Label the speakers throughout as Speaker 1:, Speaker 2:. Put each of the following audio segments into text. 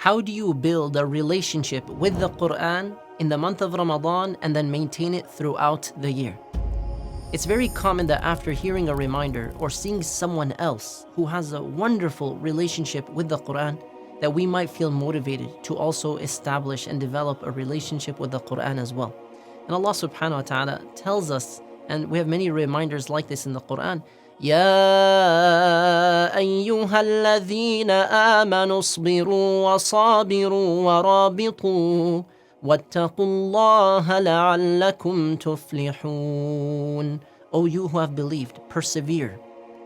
Speaker 1: How do you build a relationship with the Quran in the month of Ramadan and then maintain it throughout the year? It's very common that after hearing a reminder or seeing someone else who has a wonderful relationship with the Quran, that we might feel motivated to also establish and develop a relationship with the Quran as well. And Allah subhanahu wa ta'ala tells us, and we have many reminders like this in the Quran, يا أيها الذين آمنوا اصبروا وصابروا ورابطوا واتقوا الله لعلكم تفلحون. O you who have believed, persevere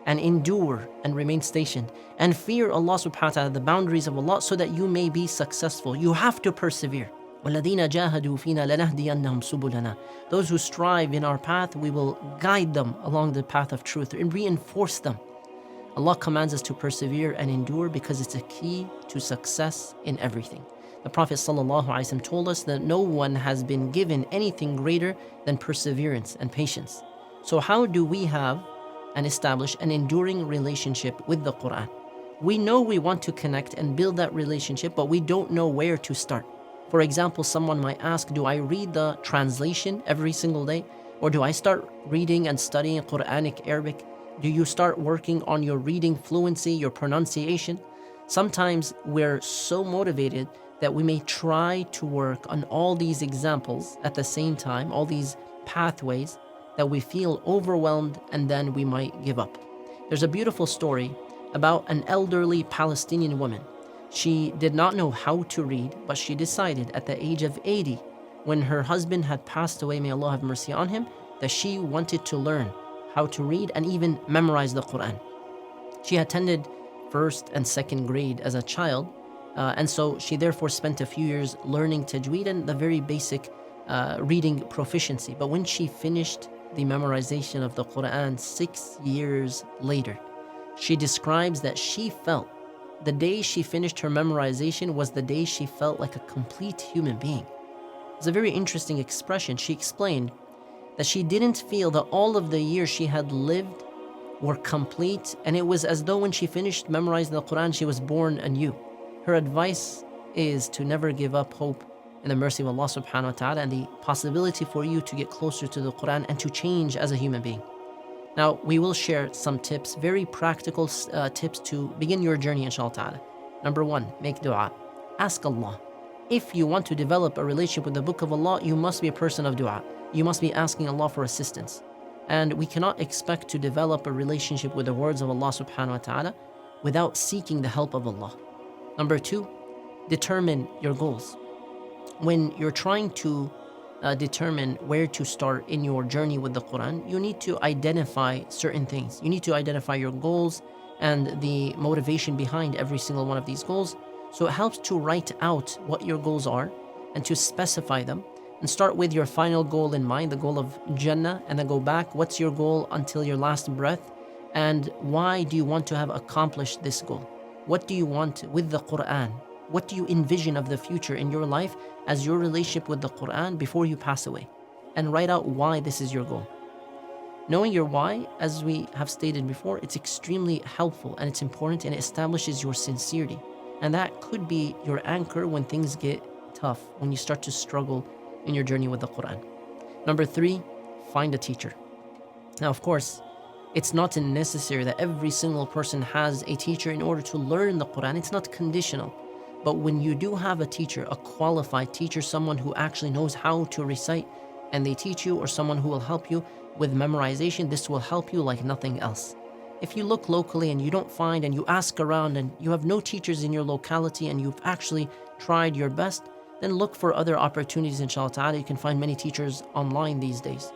Speaker 1: and endure and remain stationed and fear Allah subhanahu wa ta'ala, the boundaries of Allah, so that you may be successful. You have to persevere. وَالَّذِينَ جَاهَدُوا فِينَا لَنَهْدِيَنَّهُمْ سُبُلَنَا. Those who strive in our path, we will guide them along the path of truth and reinforce them. Allah commands us to persevere and endure because it's a key to success in everything. The Prophet ﷺ told us that no one has been given anything greater than perseverance and patience. So how do we have and establish an enduring relationship with the Quran? We know we want to connect and build that relationship, but we don't know where to start. For example, someone might ask, do I read the translation every single day? Or do I start reading and studying Quranic Arabic? Do you start working on your reading fluency, your pronunciation? Sometimes we're so motivated that we may try to work on all these examples at the same time, all these pathways, that we feel overwhelmed and then we might give up. There's a beautiful story about an elderly Palestinian woman. She did not know how to read, but she decided at the age of 80, when her husband had passed away, may Allah have mercy on him, that she wanted to learn how to read and even memorize the Quran. She attended first and second grade as a child, and so she therefore spent a few years learning tajweed and the very basic reading proficiency. But when she finished the memorization of the Quran 6 years later, she describes that she felt the day she finished her memorization was the day she felt like a complete human being. It's a very interesting expression. She explained that she didn't feel that all of the years she had lived were complete, and it was as though when she finished memorizing the Quran, she was born anew. Her advice is to never give up hope in the mercy of Allah subhanahu wa ta'ala and the possibility for you to get closer to the Quran and to change as a human being. Now, we will share some tips, very practical tips to begin your journey, inshallah ta'ala. Number one, make dua. Ask Allah. If you want to develop a relationship with the Book of Allah, you must be a person of dua. You must be asking Allah for assistance. And we cannot expect to develop a relationship with the words of Allah subhanahu wa ta'ala without seeking the help of Allah. Number two, determine your goals. When you're trying to determine where to start in your journey with the Quran, you need to identify certain things. You need to identify your goals and the motivation behind every single one of these goals. So it helps to write out what your goals are and to specify them, and start with your final goal in mind, the goal of Jannah, and then go back. What's your goal until your last breath? And why do you want to have accomplished this goal? What do you want with the Quran? What do you envision of the future in your life as your relationship with the Quran before you pass away? And write out why this is your goal. Knowing your why, as we have stated before, it's extremely helpful and it's important, and it establishes your sincerity. And that could be your anchor when things get tough, when you start to struggle in your journey with the Quran. Number three, find a teacher. Now, of course, it's not necessary that every single person has a teacher in order to learn the Quran. It's not conditional. But when you do have a teacher, a qualified teacher, someone who actually knows how to recite, and they teach you, or someone who will help you with memorization, this will help you like nothing else. If you look locally and you don't find, and you ask around and you have no teachers in your locality and you've actually tried your best, then look for other opportunities, inshallah ta'ala. You can find many teachers online these days.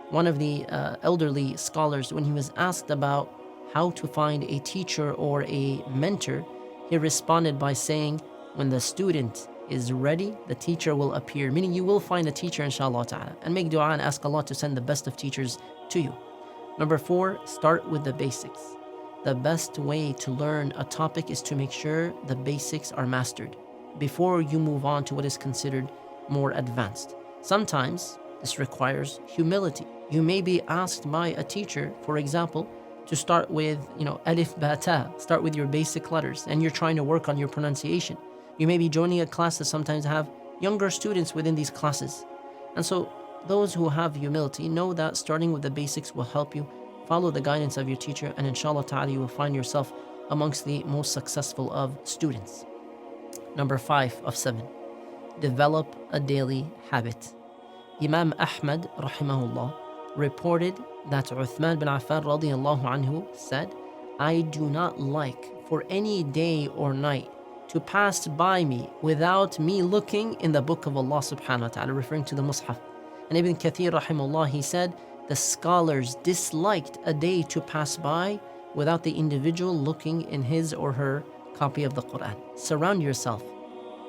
Speaker 1: One of the elderly scholars, when he was asked about how to find a teacher or a mentor, he responded by saying, when the student is ready, the teacher will appear. Meaning you will find a teacher, inshallah ta'ala. And make dua and ask Allah to send the best of teachers to you. Number four, start with the basics. The best way to learn a topic is to make sure the basics are mastered before you move on to what is considered more advanced. Sometimes this requires humility. You may be asked by a teacher, for example, to start with, alif, ba, ta, start with your basic letters, and you're trying to work on your pronunciation. You may be joining a class that sometimes have younger students within these classes. And so those who have humility know that starting with the basics will help you follow the guidance of your teacher, and inshallah ta'ala you will find yourself amongst the most successful of students. Number 5 of 7, develop a daily habit. Imam Ahmad rahimahullah reported that Uthman bin Affan radiyallahu anhu said, I do not like for any day or night to pass by me without me looking in the book of Allah subhanahu wa ta'ala, referring to the Mus'haf. And Ibn Kathir rahimahullah, he said, the scholars disliked a day to pass by without the individual looking in his or her copy of the Quran. Surround yourself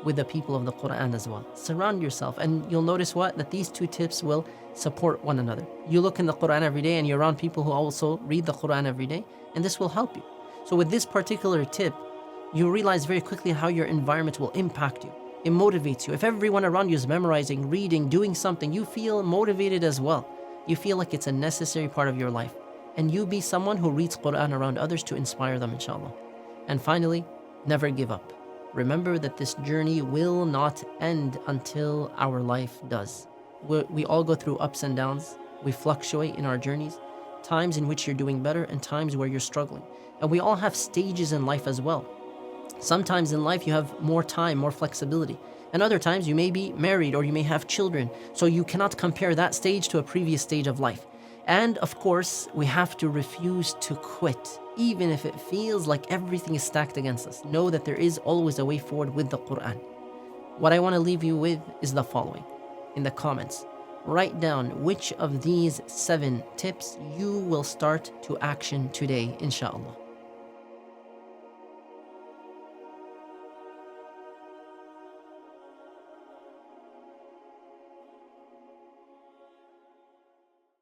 Speaker 1: with the people of the Quran as well. Surround yourself, and you'll notice what? That these two tips will support one another. You look in the Quran every day and you're around people who also read the Quran every day, and this will help you. So with this particular tip, you realize very quickly how your environment will impact you. It motivates you. If everyone around you is memorizing, reading, doing something, you feel motivated as well. You feel like it's a necessary part of your life. And you be someone who reads Quran around others to inspire them, inshallah. And finally, never give up. Remember that this journey will not end until our life does. We all go through ups and downs. We fluctuate in our journeys, times in which you're doing better and times where you're struggling. And we all have stages in life as well. Sometimes in life you have more time, more flexibility. And other times you may be married or you may have children. So you cannot compare that stage to a previous stage of life. And of course, we have to refuse to quit, even if it feels like everything is stacked against us. Know that there is always a way forward with the Quran. What I want to leave you with is the following. In the comments, write down which of these 7 tips you will start to action today, inshallah.